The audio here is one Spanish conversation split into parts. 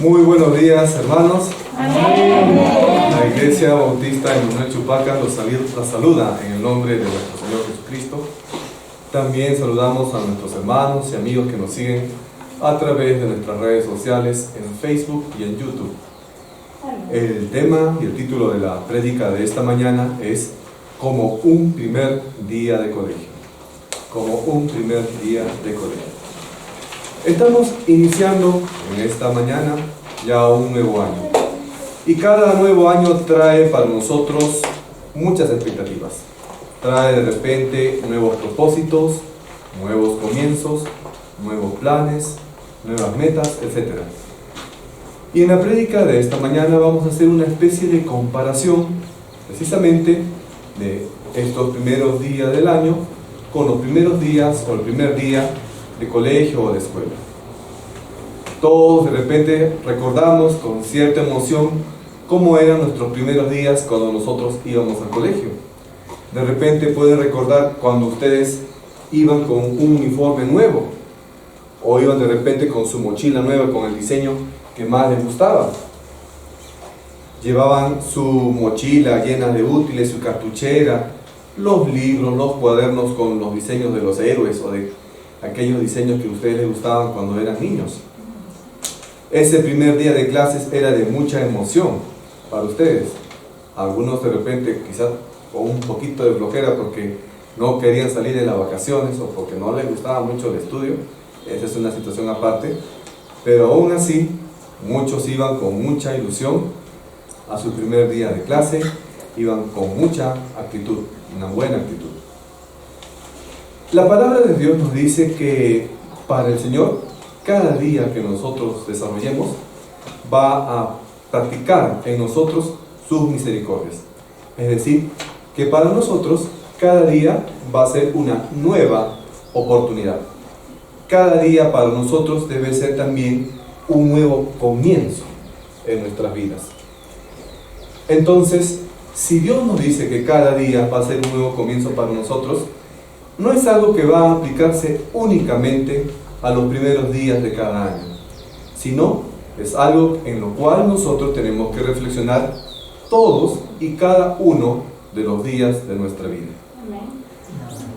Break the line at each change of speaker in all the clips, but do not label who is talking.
Muy buenos días, hermanos. Amén. La Iglesia Bautista Emanuel Chupaca los saluda en el nombre de nuestro Señor Jesucristo. También saludamos a nuestros hermanos y amigos que nos siguen a través de nuestras redes sociales en Facebook y en YouTube. El tema y el título de la prédica de esta mañana es Como un primer día de colegio. Como un primer día de colegio. Estamos iniciando en esta mañana ya un nuevo año. Y cada nuevo año trae para nosotros muchas expectativas. Trae de repente nuevos propósitos, nuevos comienzos, nuevos planes, nuevas metas, etc. Y en la prédica de esta mañana vamos a hacer una especie de comparación precisamente de estos primeros días del año con los primeros días o el primer día de colegio o de escuela. Todos de repente recordamos con cierta emoción cómo eran nuestros primeros días cuando nosotros íbamos al colegio. De repente pueden recordar cuando ustedes iban con un uniforme nuevo o iban de repente con su mochila nueva con el diseño que más les gustaba. Llevaban su mochila llena de útiles, su cartuchera, los libros, los cuadernos con los diseños de los héroes o de aquellos diseños que a ustedes les gustaban cuando eran niños. Ese primer día de clases era de mucha emoción para ustedes. Algunos de repente quizás con un poquito de flojera porque no querían salir de las vacaciones o porque no les gustaba mucho el estudio. Esa es una situación aparte. Pero aún así, muchos iban con mucha ilusión a su primer día de clase, iban con mucha actitud, una buena actitud. La palabra de Dios nos dice que para el Señor, cada día que nosotros desarrollemos va a practicar en nosotros sus misericordias. Es decir, que para nosotros cada día va a ser una nueva oportunidad. Cada día para nosotros debe ser también un nuevo comienzo en nuestras vidas. Entonces, si Dios nos dice que cada día va a ser un nuevo comienzo para nosotros, no es algo que va a aplicarse únicamente a los primeros días de cada año, sino es algo en lo cual nosotros tenemos que reflexionar todos y cada uno de los días de nuestra vida.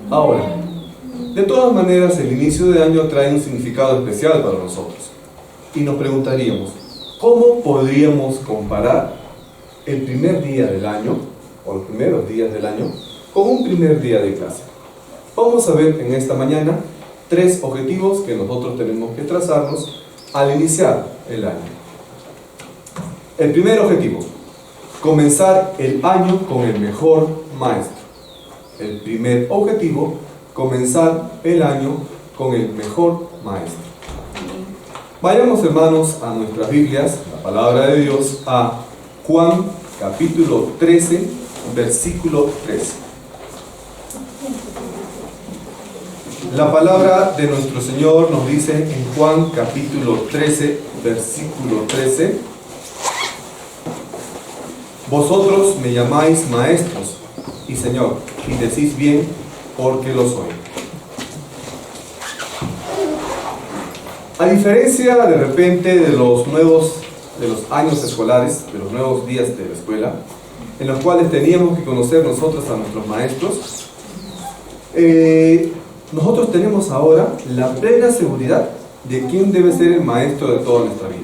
Ahora, de todas maneras, el inicio de año trae un significado especial para nosotros. Y nos preguntaríamos, ¿cómo podríamos comparar el primer día del año, o los primeros días del año, con un primer día de clase? Vamos a ver en esta mañana 3 objetivos que nosotros tenemos que trazarnos al iniciar el año. El primer objetivo, comenzar el año con el mejor maestro. El primer objetivo, comenzar el año con el mejor maestro. Vayamos, hermanos, a nuestras Biblias, la palabra de Dios, a Juan capítulo 13, versículo 13. La palabra de nuestro Señor nos dice en Juan capítulo 13, versículo 13: Vosotros me llamáis maestros y Señor, y decís bien, porque lo soy. A diferencia de repente de los años escolares, de los nuevos días de la escuela, en los cuales teníamos que conocer nosotros a nuestros maestros, nosotros tenemos ahora la plena seguridad de quién debe ser el maestro de toda nuestra vida.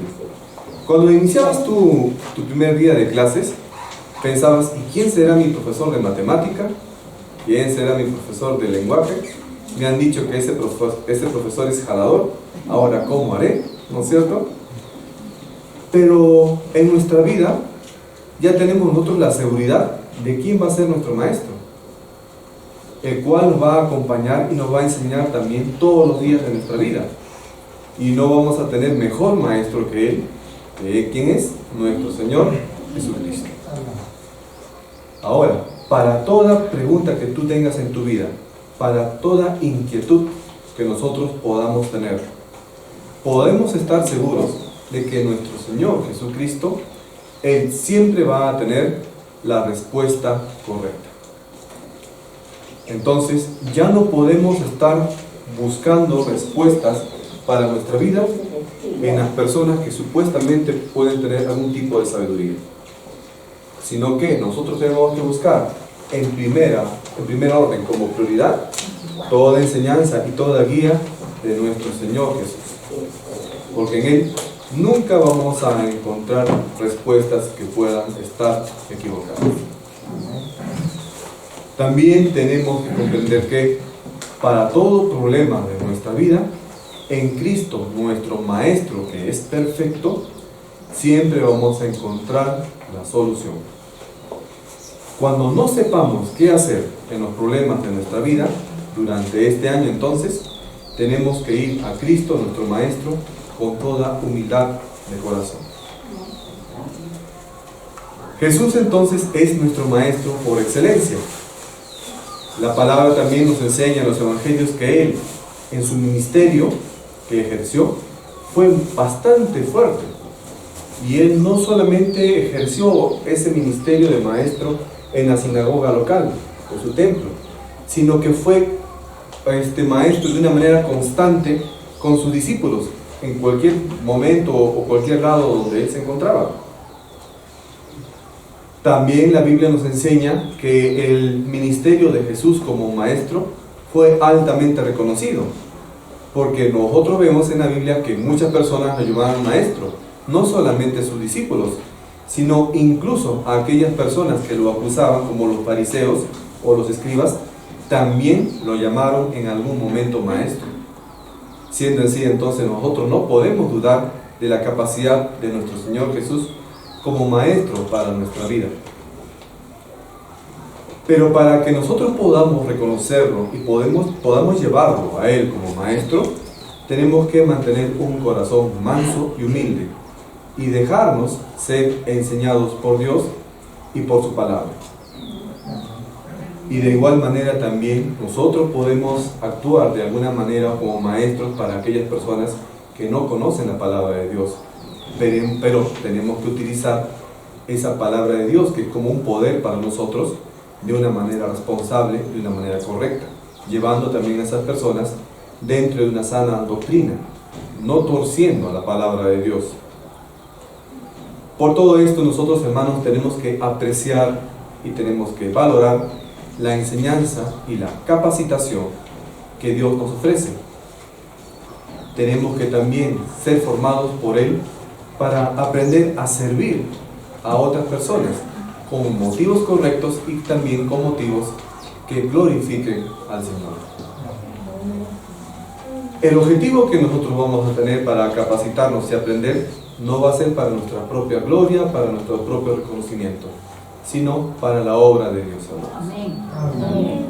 Cuando iniciabas tu primer día de clases, pensabas, ¿y quién será mi profesor de matemática? ¿Quién será mi profesor de lenguaje? Me han dicho que ese profesor es jalador, ahora ¿cómo haré? ¿No es cierto? Pero en nuestra vida ya tenemos nosotros la seguridad de quién va a ser nuestro maestro, el cual nos va a acompañar y nos va a enseñar también todos los días de nuestra vida. y no vamos a tener mejor maestro que Él, ¿quién es? Nuestro Señor Jesucristo. Ahora, para toda pregunta que tú tengas en tu vida, para toda inquietud que nosotros podamos tener, podemos estar seguros de que nuestro Señor Jesucristo, Él siempre va a tener la respuesta correcta. Entonces, ya no podemos estar buscando respuestas para nuestra vida en las personas que supuestamente pueden tener algún tipo de sabiduría, sino que nosotros tenemos que buscar en primera orden, como prioridad, toda enseñanza y toda guía de nuestro Señor Jesús, porque en Él nunca vamos a encontrar respuestas que puedan estar equivocadas. También tenemos que comprender que para todo problema de nuestra vida, en Cristo, nuestro Maestro, que es perfecto, siempre vamos a encontrar la solución. Cuando no sepamos qué hacer en los problemas de nuestra vida, durante este año entonces, tenemos que ir a Cristo, nuestro Maestro, con toda humildad de corazón. Jesús entonces es nuestro Maestro por excelencia. La palabra también nos enseña en los evangelios que Él, en su ministerio que ejerció, fue bastante fuerte. Y Él no solamente ejerció ese ministerio de maestro en la sinagoga local, en su templo, sino que fue maestro de una manera constante con sus discípulos, en cualquier momento o cualquier lado donde Él se encontraba. También la Biblia nos enseña que el ministerio de Jesús como maestro fue altamente reconocido, porque nosotros vemos en la Biblia que muchas personas lo llamaban maestro, no solamente sus discípulos, sino incluso a aquellas personas que lo acusaban, como los fariseos o los escribas, también lo llamaron en algún momento maestro. Siendo así, entonces nosotros no podemos dudar de la capacidad de nuestro Señor Jesús como maestro para nuestra vida. Pero para que nosotros podamos reconocerlo y podamos llevarlo a Él como maestro, tenemos que mantener un corazón manso y humilde y dejarnos ser enseñados por Dios y por su palabra. Y de igual manera también nosotros podemos actuar de alguna manera como maestros para aquellas personas que no conocen la palabra de Dios, pero tenemos que utilizar esa palabra de Dios, que es como un poder para nosotros, de una manera responsable, de una manera correcta, llevando también a esas personas dentro de una sana doctrina, no torciendo la palabra de Dios. Por todo esto nosotros, hermanos, tenemos que apreciar y tenemos que valorar la enseñanza y la capacitación que Dios nos ofrece. Tenemos que también ser formados por Él para aprender a servir a otras personas con motivos correctos y también con motivos que glorifiquen al Señor. El objetivo que nosotros vamos a tener para capacitarnos y aprender no va a ser para nuestra propia gloria, para nuestro propio reconocimiento, sino para la obra de Dios. Amén.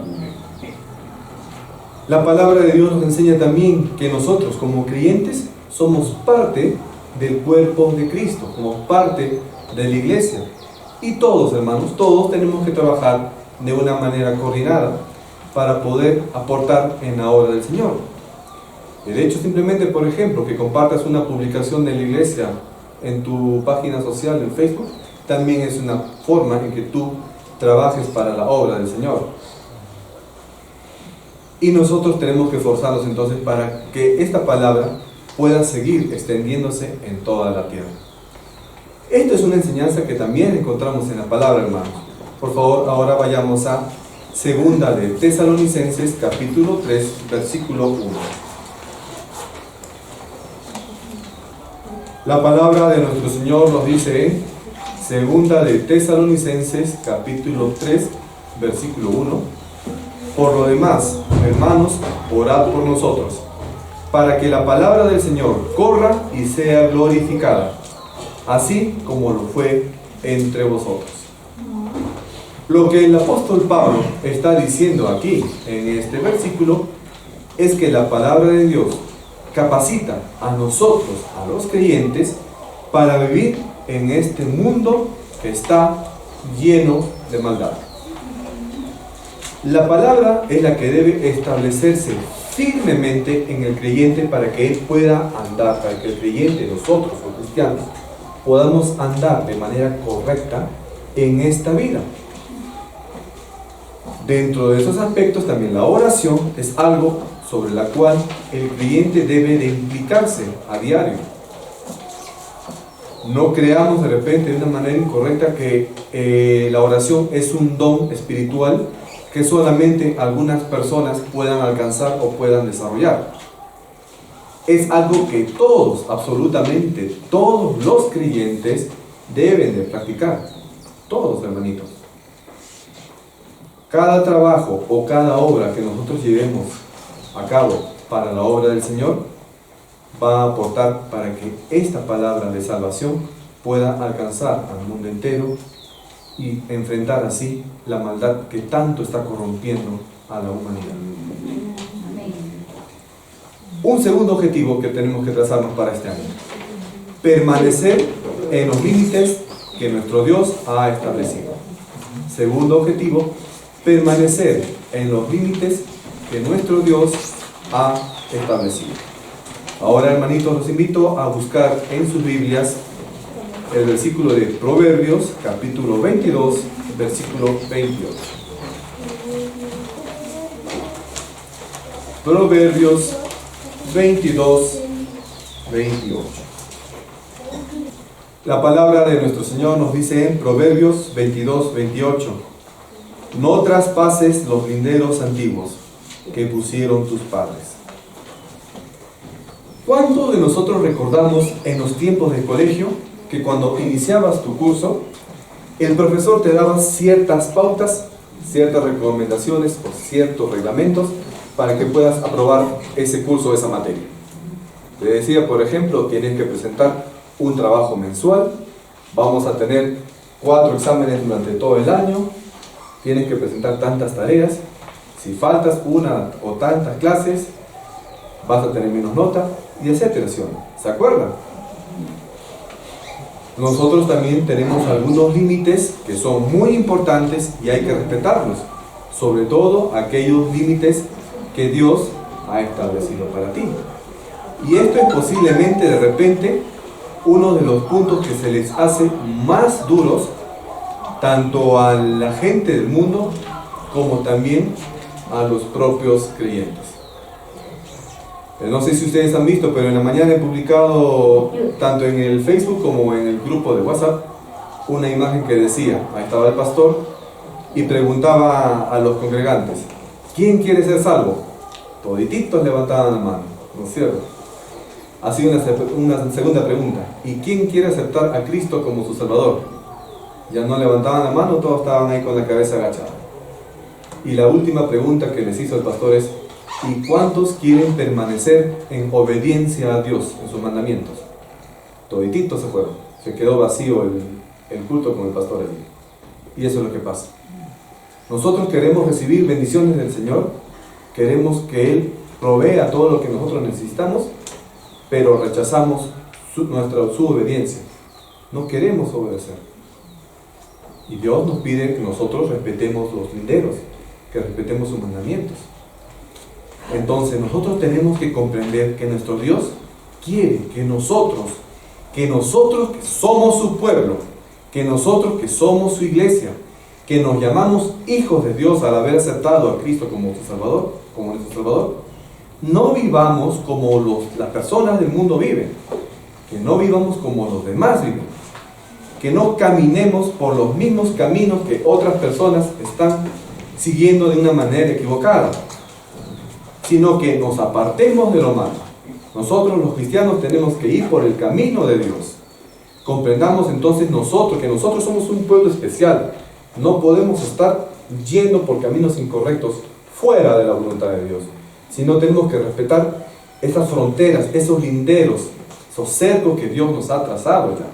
La palabra de Dios nos enseña también que nosotros como creyentes somos parte del cuerpo de Cristo, somos parte de la iglesia. Y todos, hermanos, todos tenemos que trabajar de una manera coordinada para poder aportar en la obra del Señor. El hecho simplemente, por ejemplo, que compartas una publicación de la iglesia en tu página social en Facebook, también es una forma en que tú trabajes para la obra del Señor. Y nosotros tenemos que esforzarnos entonces para que esta palabra pueda seguir extendiéndose en toda la tierra. Esto es una enseñanza que también encontramos en la palabra, hermanos. Por favor, ahora vayamos a Segunda de Tesalonicenses, capítulo 3, versículo 1. La palabra de nuestro Señor nos dice en Segunda de Tesalonicenses, capítulo 3, versículo 1. Por lo demás, hermanos, orad por nosotros, para que la palabra del Señor corra y sea glorificada, así como lo fue entre vosotros. Lo que el apóstol Pablo está diciendo aquí, en este versículo, es que la palabra de Dios capacita a nosotros, a los creyentes, para vivir en este mundo que está lleno de maldad. La palabra es la que debe establecerse firmemente en el creyente para que él pueda andar, para que el creyente, nosotros los cristianos, podamos andar de manera correcta en esta vida. Dentro de esos aspectos también la oración es algo sobre la cual el creyente debe de implicarse a diario. No creamos de repente de una manera incorrecta que la oración es un don espiritual que solamente algunas personas puedan alcanzar o puedan desarrollar. Es algo que todos, absolutamente todos los creyentes deben de practicar. Todos, hermanitos. Cada trabajo o cada obra que nosotros llevemos a cabo para la obra del Señor va a aportar para que esta palabra de salvación pueda alcanzar al mundo entero y enfrentar así la maldad que tanto está corrompiendo a la humanidad. Un segundo objetivo que tenemos que trazarnos para este año: permanecer en los límites que nuestro Dios ha establecido. Segundo objetivo: permanecer en los límites que nuestro Dios ha establecido. Ahora, hermanitos, los invito a buscar en sus Biblias el versículo de Proverbios, capítulo 22, versículo 28. Proverbios 22, 28. La palabra de nuestro Señor nos dice en Proverbios 22, 28: no traspases los linderos antiguos que pusieron tus padres. ¿Cuántos de nosotros recordamos en los tiempos de colegio que cuando iniciabas tu curso, el profesor te daba ciertas pautas, ciertas recomendaciones o ciertos reglamentos para que puedas aprobar ese curso o esa materia? Te decía, por ejemplo, tienes que presentar un trabajo mensual, vamos a tener 4 exámenes durante todo el año, tienes que presentar tantas tareas, si faltas una o tantas clases, vas a tener menos nota, y etcétera. ¿Se acuerdan? Nosotros también tenemos algunos límites que son muy importantes y hay que respetarlos, sobre todo aquellos límites que Dios ha establecido para ti. Y esto es posiblemente de repente uno de los puntos que se les hace más duros tanto a la gente del mundo como también a los propios creyentes. No sé si ustedes han visto, pero en la mañana he publicado tanto en el Facebook como en el grupo de WhatsApp una imagen que decía, ahí estaba el pastor y preguntaba a los congregantes: ¿quién quiere ser salvo? Todititos levantaban la mano, ¿no es cierto? Así una segunda pregunta: ¿y quién quiere aceptar a Cristo como su Salvador? Ya no levantaban la mano, todos estaban ahí con la cabeza agachada. Y la última pregunta que les hizo el pastor es: ¿y cuántos quieren permanecer en obediencia a Dios, en sus mandamientos? Todititos se fueron, se quedó vacío el culto con el pastor allí. Y eso es lo que pasa. Nosotros queremos recibir bendiciones del Señor, queremos que Él provea todo lo que nosotros necesitamos, pero rechazamos su obediencia. No queremos obedecer. Y Dios nos pide que nosotros respetemos los linderos, que respetemos sus mandamientos. Entonces nosotros tenemos que comprender que nuestro Dios quiere que nosotros que somos su pueblo, que nosotros que somos su iglesia, que nos llamamos hijos de Dios al haber aceptado a Cristo como su Salvador, como nuestro Salvador, no vivamos como las personas del mundo viven, que no vivamos como los demás viven, que no caminemos por los mismos caminos que otras personas están siguiendo de una manera equivocada, sino que nos apartemos de lo malo. Nosotros los cristianos tenemos que ir por el camino de Dios. Comprendamos entonces que nosotros somos un pueblo especial. No podemos estar yendo por caminos incorrectos fuera de la voluntad de Dios, sino tenemos que respetar esas fronteras, esos linderos, esos cercos que Dios nos ha trazado ya.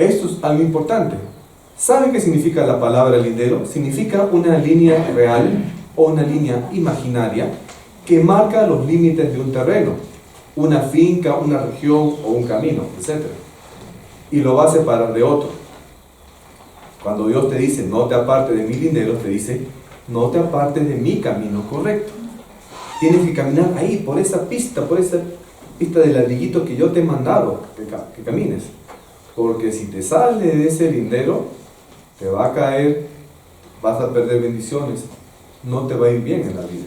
Esto es algo importante. ¿Saben qué significa la palabra lindero? Significa una línea real o una línea imaginaria que marca los límites de un terreno, una finca, una región o un camino, etc. Y lo va a separar de otro. Cuando Dios te dice, no te apartes de mis linderos, te dice, no te apartes de mi camino correcto. Tienes que caminar ahí, por esa pista de ladrillito que yo te he mandado que camines. Porque si te sales de ese lindero, te va a caer, vas a perder bendiciones, no te va a ir bien en la vida.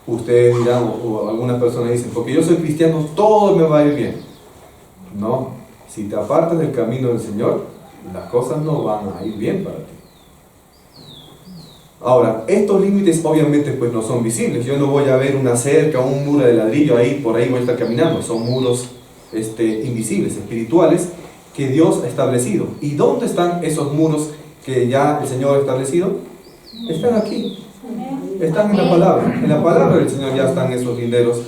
Ustedes dirán, o algunas personas dicen, porque yo soy cristiano, todo me va a ir bien. No, si te apartas del camino del Señor, las cosas no van a ir bien para ti. Ahora, estos límites obviamente pues no son visibles. Yo no voy a ver una cerca, un muro de ladrillo ahí, por ahí voy a estar caminando. Son muros invisibles, espirituales, que Dios ha establecido. ¿Y dónde están esos muros que ya el Señor ha establecido? Están aquí. Están en la palabra. En la palabra del Señor ya están esos linderos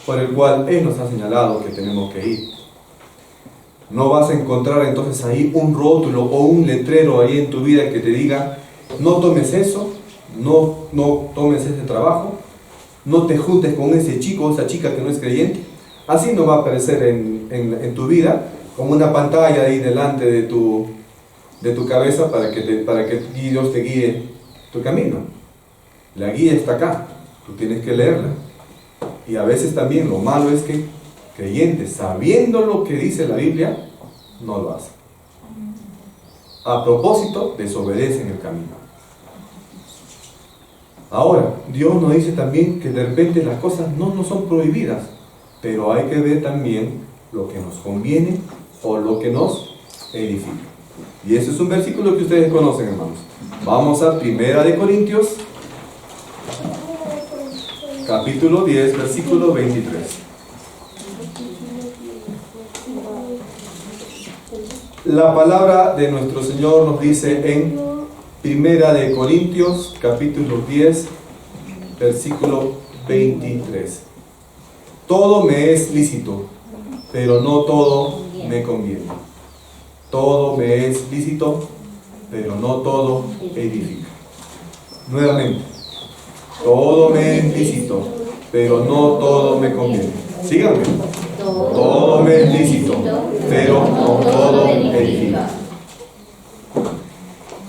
por el cual Él nos ha señalado que tenemos que ir. No vas a encontrar entonces ahí un rótulo o un letrero ahí en tu vida que te diga, no tomes eso, no tomes ese trabajo, no te juntes con ese chico o esa chica que no es creyente. Así no va a aparecer en tu vida como una pantalla ahí delante de tu cabeza para que Dios te guíe tu camino. La guía está acá, tú tienes que leerla. Y a veces también lo malo es que creyentes, sabiendo lo que dice la Biblia, no lo hacen. A propósito, desobedecen el camino. Ahora, Dios nos dice también que de repente las cosas no nos son prohibidas, pero hay que ver también lo que nos conviene o lo que nos edifica. Y ese es un versículo que ustedes conocen, hermanos. Vamos a 1 Corintios, capítulo 10, versículo 23. La palabra de nuestro Señor nos dice en 1 Corintios, capítulo 10, versículo 23. Todo me es lícito, pero no todo me conviene. Todo me es lícito, pero no todo edifica. Nuevamente, todo me es lícito, pero no todo me conviene. Síganme. Todo me es lícito, pero no todo edifica.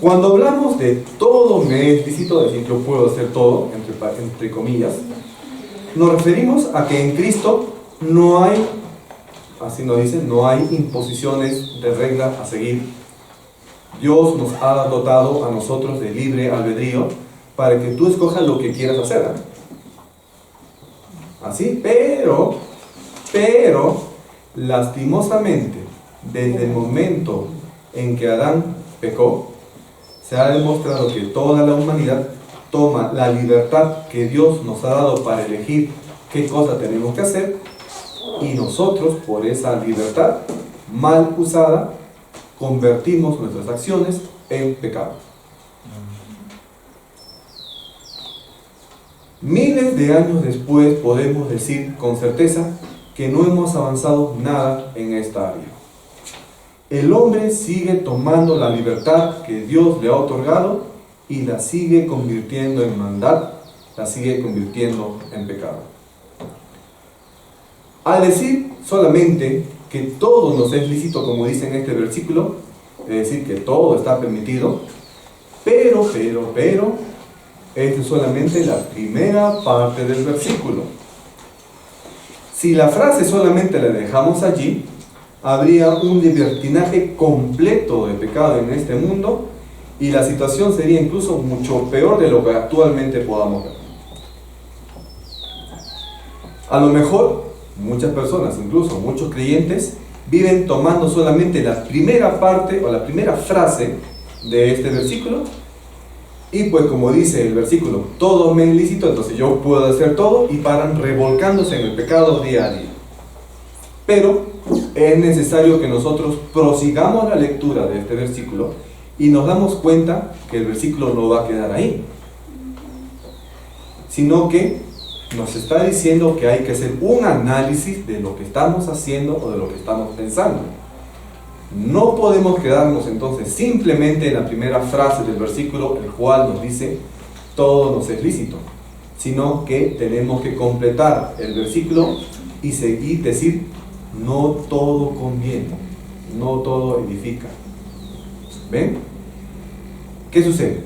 Cuando hablamos de todo me es lícito, es decir, yo puedo hacer todo, entre comillas, nos referimos a que en Cristo no hay, así nos dice, no hay imposiciones de regla a seguir. Dios nos ha dotado a nosotros de libre albedrío para que tú escojas lo que quieras hacer. Así, pero lastimosamente, desde el momento en que Adán pecó, se ha demostrado que toda la humanidad toma la libertad que Dios nos ha dado para elegir qué cosa tenemos que hacer, y nosotros, por esa libertad mal usada, convertimos nuestras acciones en pecado. Miles de años después podemos decir con certeza que no hemos avanzado nada en esta área. El hombre sigue tomando la libertad que Dios le ha otorgado y la sigue convirtiendo en maldad, la sigue convirtiendo en pecado. Al decir solamente que todo nos es lícito, como dice en este versículo, es decir, que todo está permitido, pero, esta es solamente la primera parte del versículo. Si la frase solamente la dejamos allí, habría un libertinaje completo de pecado en este mundo y la situación sería incluso mucho peor de lo que actualmente podamos ver. A lo mejor, muchas personas, incluso muchos creyentes, viven tomando solamente la primera parte o la primera frase de este versículo, y pues como dice el versículo, todo me es lícito, entonces yo puedo hacer todo, y paran revolcándose en el pecado día a día. Pero es necesario que nosotros prosigamos la lectura de este versículo y nos damos cuenta que el versículo no va a quedar ahí, sino que nos está diciendo que hay que hacer un análisis de lo que estamos haciendo o de lo que estamos pensando. No podemos quedarnos entonces simplemente en la primera frase del versículo, el cual nos dice todo nos es lícito, sino que tenemos que completar el versículo y seguir, decir, no todo conviene, no todo edifica. ¿Ven? ¿Qué sucede?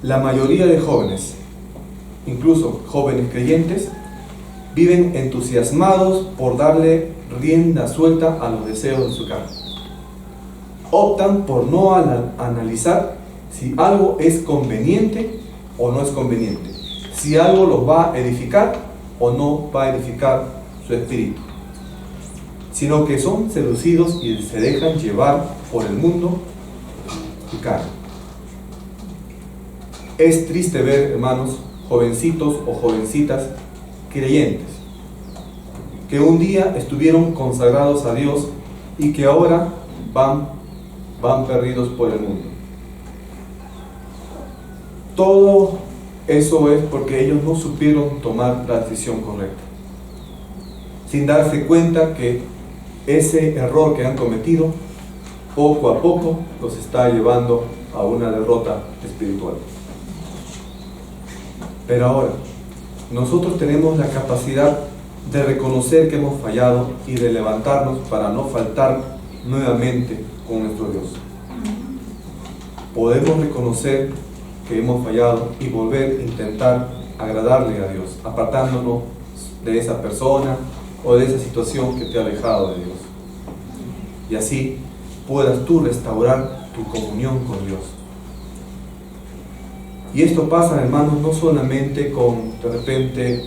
La mayoría de jóvenes, incluso jóvenes creyentes, viven entusiasmados por darle rienda suelta a los deseos de su carne. Optan por no analizar si algo es conveniente o no es conveniente, si algo los va a edificar o no va a edificar su espíritu, sino que son seducidos y se dejan llevar por el mundo y carne. Es triste ver, hermanos, jovencitos o jovencitas creyentes que un día estuvieron consagrados a Dios y que ahora van perdidos por el mundo. Todo eso es porque ellos no supieron tomar la decisión correcta, sin darse cuenta que ese error que han cometido poco a poco los está llevando a una derrota espiritual. Pero ahora, nosotros tenemos la capacidad de reconocer que hemos fallado y de levantarnos para no faltar nuevamente con nuestro Dios. Podemos reconocer que hemos fallado y volver a intentar agradarle a Dios, apartándonos de esa persona o de esa situación que te ha alejado de Dios. Y así puedas tú restaurar tu comunión con Dios. Y esto pasa, hermanos, no solamente con, de repente,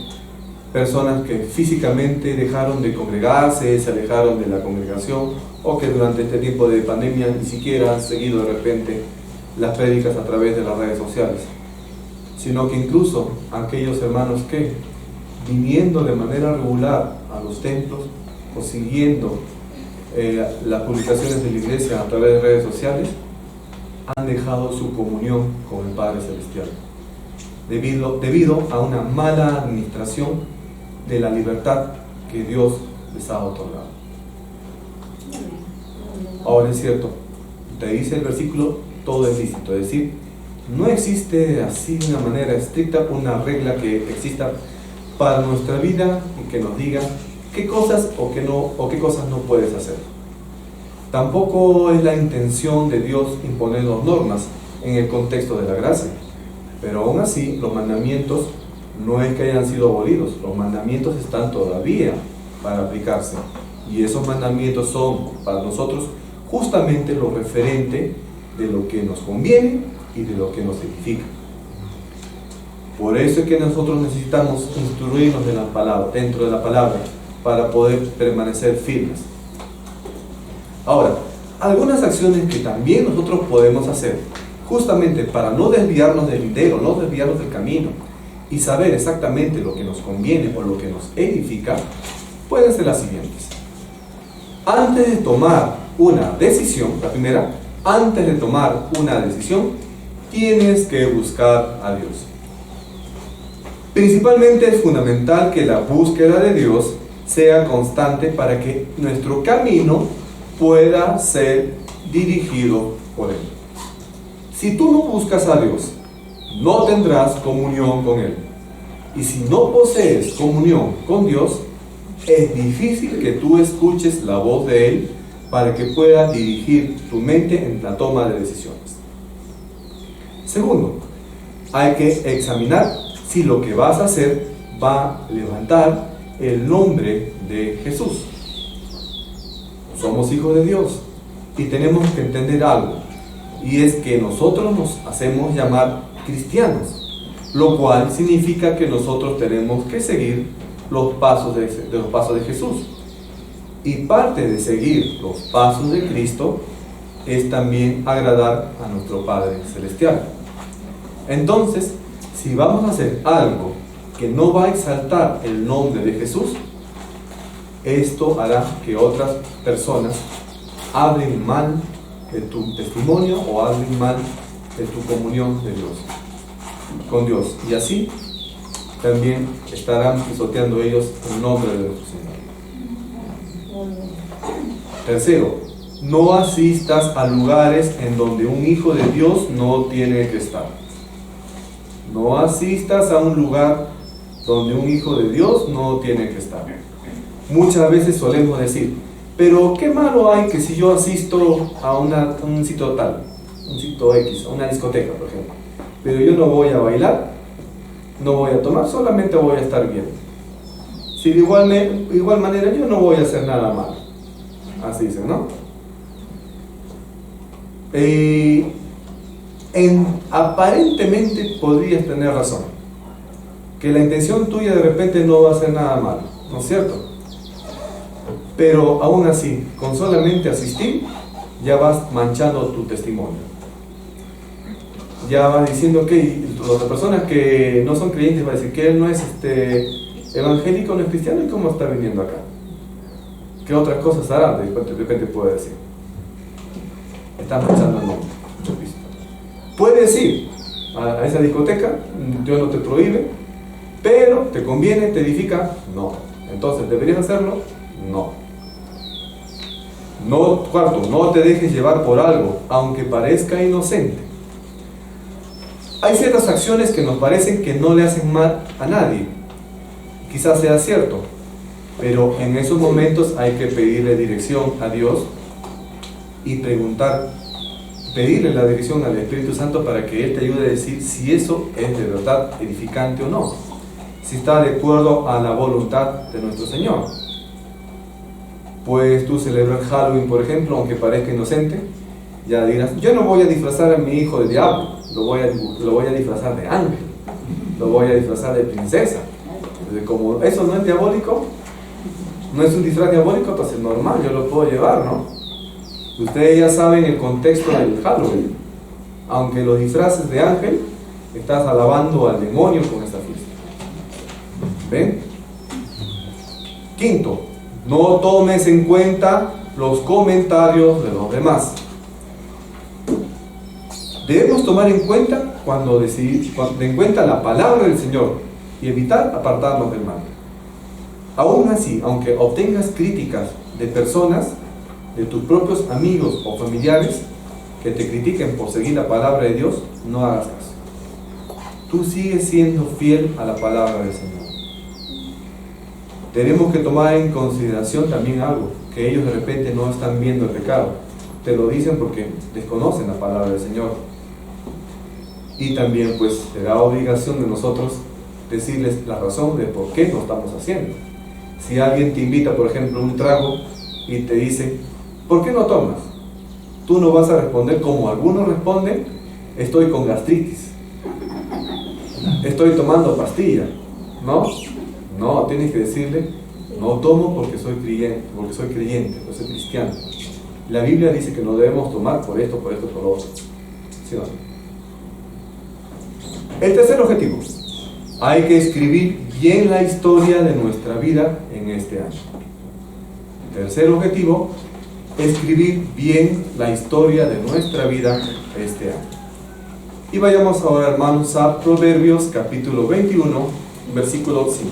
personas que físicamente dejaron de congregarse, se alejaron de la congregación, o que durante este tiempo de pandemia ni siquiera han seguido de repente las prédicas a través de las redes sociales, sino que incluso aquellos hermanos que, viniendo de manera regular a los templos o siguiendo las publicaciones de la iglesia a través de redes sociales, han dejado su comunión con el Padre Celestial debido a una mala administración de la libertad que Dios les ha otorgado. Ahora es cierto, te dice el versículo, todo es lícito, es decir, no existe así de una manera estricta una regla que exista para nuestra vida y que nos diga qué cosas o qué cosas no puedes hacer. Tampoco es la intención de Dios imponernos normas en el contexto de la gracia, pero aún así los mandamientos no es que hayan sido abolidos, los mandamientos están todavía para aplicarse, y esos mandamientos son para nosotros justamente lo referente de lo que nos conviene y de lo que nos edifica. Por eso es que nosotros necesitamos instruirnos de la palabra, dentro de la palabra, para poder permanecer firmes. Ahora, algunas acciones que también nosotros podemos hacer, justamente para no desviarnos del sendero, no desviarnos del camino, y saber exactamente lo que nos conviene o lo que nos edifica, pueden ser las siguientes. Antes de tomar una decisión, la primera, antes de tomar una decisión, tienes que buscar a Dios. Principalmente es fundamental que la búsqueda de Dios sea constante para que nuestro camino pueda ser dirigido por Él. Si tú no buscas a Dios, no tendrás comunión con Él. Y si no posees comunión con Dios, es difícil que tú escuches la voz de Él para que pueda dirigir tu mente en la toma de decisiones. Segundo, hay que examinar si lo que vas a hacer va a levantar el nombre de Jesús. Somos hijos de Dios y tenemos que entender algo, y es que nosotros nos hacemos llamar cristianos, lo cual significa que nosotros tenemos que seguir los pasos de Jesús. Y parte de seguir los pasos de Cristo es también agradar a nuestro Padre Celestial. Entonces, si vamos a hacer algo que no va a exaltar el nombre de Jesús, esto hará que otras personas hablen mal de tu testimonio o hablen mal de tu comunión de Dios, con Dios, y así también estarán pisoteando ellos el nombre de nuestro Señor. Tercero, no asistas a lugares en donde un hijo de Dios no tiene que estar. No asistas a un lugar donde un hijo de Dios no tiene que estar. Muchas veces solemos decir, pero ¿qué malo hay que si yo asisto a un sitio tal, un sitio X, a una discoteca, por ejemplo, pero yo no voy a bailar, no voy a tomar, solamente voy a estar bien? Si de igual manera yo no voy a hacer nada malo. Así dicen, ¿no? Aparentemente podrías tener razón, que la intención tuya de repente no va a ser nada malo, ¿no es cierto? Pero aún así, con solamente asistir, ya vas manchando tu testimonio. Ya vas diciendo que las personas que no son creyentes van a decir que él no es evangélico, no es cristiano, ¿y cómo está viniendo acá? ¿Qué otras cosas hará? De repente puede decir. Está manchando el nombre. Puedes ir a esa discoteca, Dios no te prohíbe, pero ¿te conviene? ¿Te edifica? No. Entonces, ¿deberías hacerlo? No. Cuarto, no te dejes llevar por algo, aunque parezca inocente. Hay ciertas acciones que nos parecen que no le hacen mal a nadie. Quizás sea cierto, pero en esos momentos hay que pedirle dirección a Dios y pedirle la dirección al Espíritu Santo para que Él te ayude a decir si eso es de verdad edificante o no, si está de acuerdo a la voluntad de nuestro Señor. Pues tú celebras Halloween, por ejemplo, aunque parezca inocente, ya dirás, yo no voy a disfrazar a mi hijo de diablo, lo voy a disfrazar de ángel, lo voy a disfrazar de princesa. Entonces, como eso no es diabólico, no es un disfraz diabólico, entonces normal, yo lo puedo llevar, ¿no? Ustedes ya saben el contexto del Halloween. Aunque los disfraces de ángel, estás alabando al demonio con esta fiesta. ¿Ven? Quinto, no tomes en cuenta los comentarios de los demás. Debemos tomar en cuenta cuando en cuenta la palabra del Señor y evitar apartarnos del mal. Aún así, aunque obtengas críticas de personas, de tus propios amigos o familiares que te critiquen por seguir la palabra de Dios, no hagas caso. Tú sigues siendo fiel a la palabra del Señor. Tenemos que tomar en consideración también algo, que ellos de repente no están viendo el pecado. Te lo dicen porque desconocen la palabra del Señor. Y también pues será obligación de nosotros decirles la razón de por qué lo estamos haciendo. Si alguien te invita, por ejemplo, a un trago y te dice, ¿por qué no tomas? Tú no vas a responder como algunos responden, estoy con gastritis, estoy tomando pastilla. No, tienes que decirle, no tomo porque soy creyente, porque soy cristiano. La Biblia dice que no debemos tomar por esto, por lo otro. ¿Sí o no? El tercer objetivo, hay que escribir bien la historia de nuestra vida en este año. Tercer objetivo, escribir bien la historia de nuestra vida este año. Y vayamos ahora, hermanos, a Proverbios capítulo 21, versículo 5.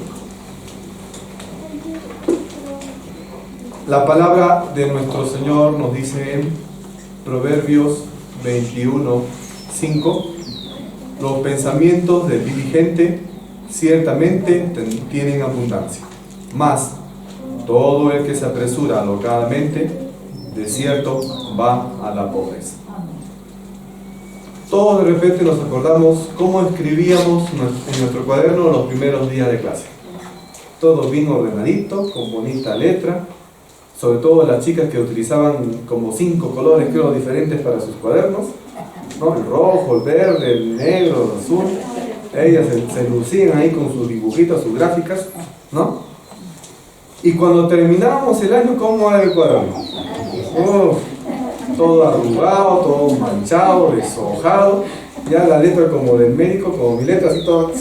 La palabra de nuestro Señor nos dice en Proverbios 21, 5, los pensamientos del diligente ciertamente tienen abundancia, mas todo el que se apresura alocadamente, de cierto va a la pobreza. Todos de repente nos acordamos cómo escribíamos en nuestro cuaderno los primeros días de clase. Todo bien ordenadito, con bonita letra. Sobre todo las chicas que utilizaban como 5 colores, creo, diferentes para sus cuadernos, ¿no? El rojo, el verde, el negro, el azul. Ellas se lucían ahí con sus dibujitos, sus gráficas, ¿no? Y cuando terminábamos el año, ¿cómo era el cuaderno? Todo arrugado, todo manchado, deshojado. Ya la letra como del médico, como mi letra, así todo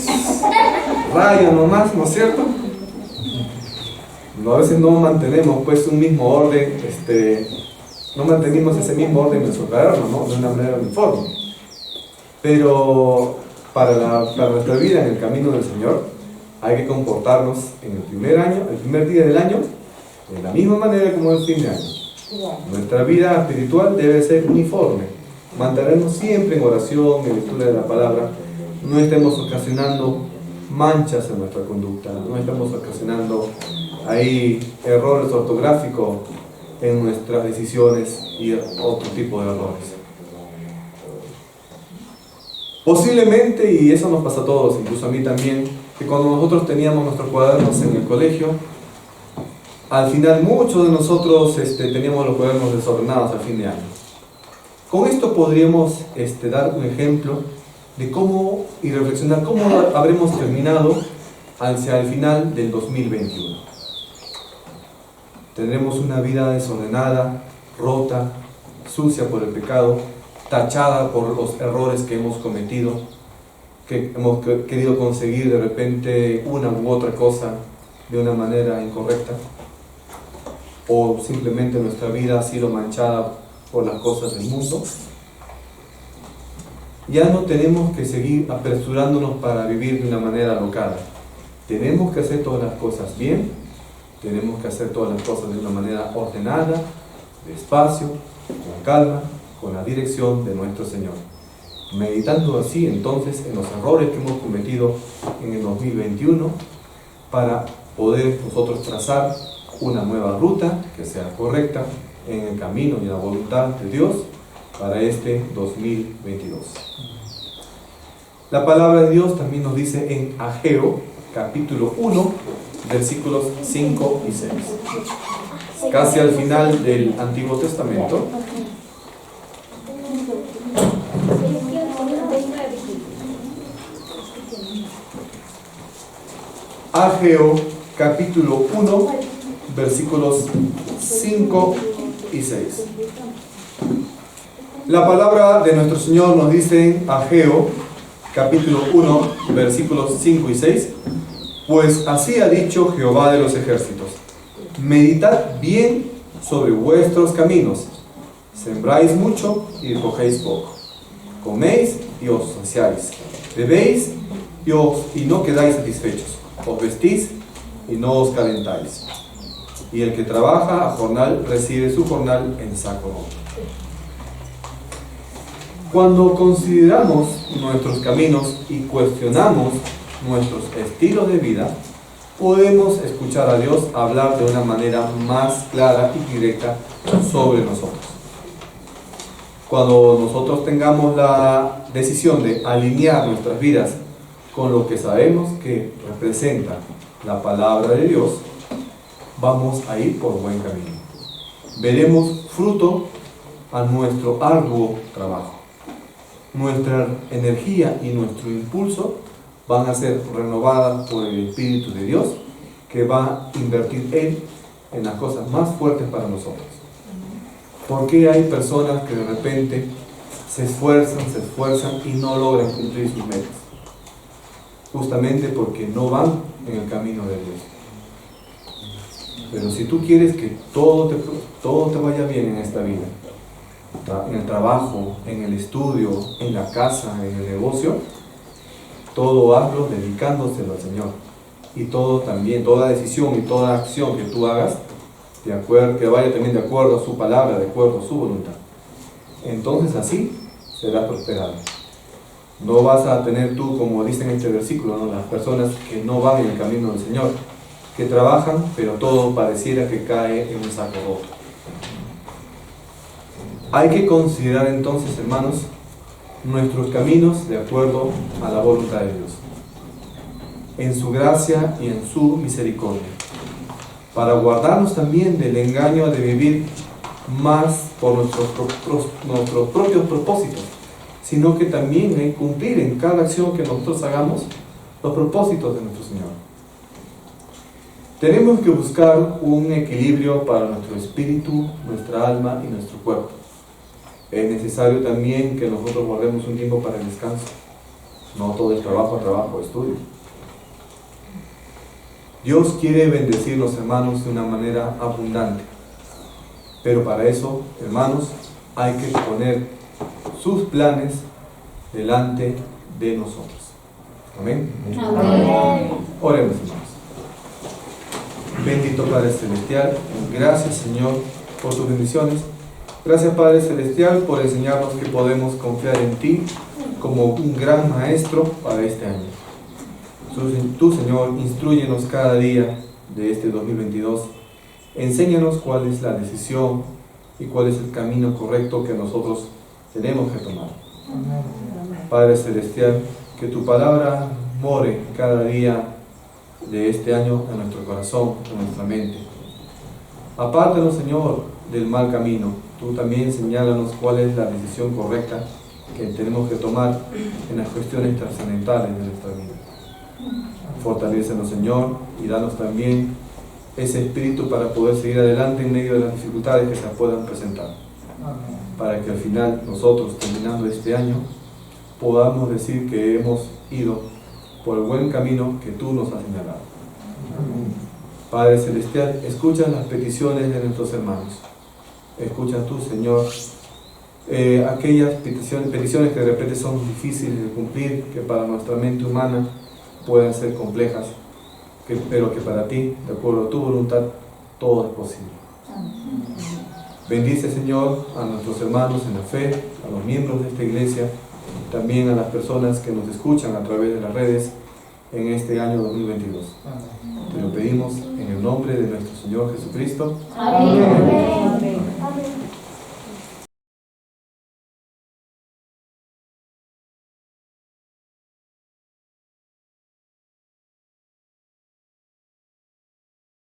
raya nomás, ¿no es cierto? A veces no mantenemos pues un mismo orden, no mantenemos ese mismo orden en nuestro cuaderno, ¿no? De una manera uniforme. Pero para nuestra vida en el camino del Señor, hay que comportarnos en el primer día del año, de la misma manera como el fin de año. Nuestra vida espiritual debe ser uniforme. Mantenernos siempre en oración, en lectura de la palabra, no estemos ocasionando manchas en nuestra conducta, no estemos ocasionando ahí errores ortográficos en nuestras decisiones y otro tipo de errores. Posiblemente, y eso nos pasa a todos, incluso a mí también, que cuando nosotros teníamos nuestros cuadernos en el colegio, al final muchos de nosotros teníamos los cuadernos desordenados al fin de año. Con esto podríamos dar un ejemplo de cómo, y reflexionar cómo habremos terminado hacia el final del 2021. Tendremos una vida desordenada, rota, sucia por el pecado, tachada por los errores que hemos cometido, que hemos querido conseguir de repente una u otra cosa de una manera incorrecta, o simplemente nuestra vida ha sido manchada por las cosas del mundo. Ya no tenemos que seguir apresurándonos para vivir de una manera alocada. Tenemos que hacer todas las cosas bien, tenemos que hacer todas las cosas de una manera ordenada, despacio, con calma, con la dirección de nuestro Señor. Meditando así entonces en los errores que hemos cometido en el 2021 para poder nosotros trazar una nueva ruta que sea correcta en el camino y la voluntad de Dios para este 2022. La palabra de Dios también nos dice en Ageo, capítulo 1, versículos 5 y 6. Casi al final del Antiguo Testamento. Ageo, capítulo 1, versículos 5 y 6. La palabra de nuestro Señor nos dice en Ageo, capítulo 1, versículos 5 y 6. Pues así ha dicho Jehová de los ejércitos: meditad bien sobre vuestros caminos, sembráis mucho y recogéis poco, coméis y os saciáis, bebéis y no quedáis satisfechos, os vestís y no os calentáis. Y el que trabaja a jornal recibe su jornal en saco roto. Cuando consideramos nuestros caminos y cuestionamos nuestros estilos de vida, podemos escuchar a Dios hablar de una manera más clara y directa sobre nosotros. Cuando nosotros tengamos la decisión de alinear nuestras vidas con lo que sabemos que representa la palabra de Dios, vamos a ir por buen camino. Veremos fruto a nuestro arduo trabajo. Nuestra energía y nuestro impulso van a ser renovadas por el Espíritu de Dios, que va a invertir Él en las cosas más fuertes para nosotros. ¿Por qué hay personas que de repente se esfuerzan y no logran cumplir sus metas? Justamente porque no van en el camino de Dios. Pero si tú quieres que todo te vaya bien en esta vida, en el trabajo, en el estudio, en la casa, en el negocio, todo hazlo dedicándoselo al Señor. Y todo también, toda decisión y toda acción que tú hagas, que vaya también de acuerdo a su palabra, de acuerdo a su voluntad. Entonces así serás prosperado. No vas a tener tú, como dice en este versículo, ¿no?, las personas que no van en el camino del Señor, que trabajan, pero todo pareciera que cae en un saco roto. Hay que considerar entonces, hermanos, nuestros caminos de acuerdo a la voluntad de Dios, en su gracia y en su misericordia, para guardarnos también del engaño de vivir más por nuestros propios propósitos, sino que también en cumplir en cada acción que nosotros hagamos los propósitos de nuestro Señor. Tenemos que buscar un equilibrio para nuestro espíritu, nuestra alma y nuestro cuerpo. Es necesario también que nosotros guardemos un tiempo para el descanso. No todo es trabajo, estudio. Dios quiere bendecirnos, hermanos, de una manera abundante. Pero para eso, hermanos, hay que poner sus planes delante de nosotros. Amén. Amén. Oremos, hermanos. Bendito Padre Celestial, gracias, Señor, por tus bendiciones. Gracias, Padre Celestial, por enseñarnos que podemos confiar en ti como un gran maestro para este año. Tú, Señor, instrúyenos cada día de este 2022. Enséñanos cuál es la decisión y cuál es el camino correcto que nosotros tenemos que tomar. Padre Celestial, que tu palabra more cada día de este año en nuestro corazón, en nuestra mente. Apártanos, Señor, del mal camino. Tú también señálanos cuál es la decisión correcta que tenemos que tomar en las cuestiones trascendentales de nuestra vida. Fortalécenos, Señor, y danos también ese espíritu para poder seguir adelante en medio de las dificultades que se puedan presentar. Para que al final nosotros, terminando este año, podamos decir que hemos ido por el buen camino que tú nos has señalado. Padre Celestial, escucha las peticiones de nuestros hermanos. Escucha tú, Señor, aquellas peticiones que de repente son difíciles de cumplir, que para nuestra mente humana pueden ser complejas, pero que para ti, de acuerdo a tu voluntad, todo es posible. Bendice, Señor, a nuestros hermanos en la fe, a los miembros de esta iglesia, también a las personas que nos escuchan a través de las redes en este año 2022. Te lo pedimos en el nombre de nuestro Señor Jesucristo. Amén. Amén.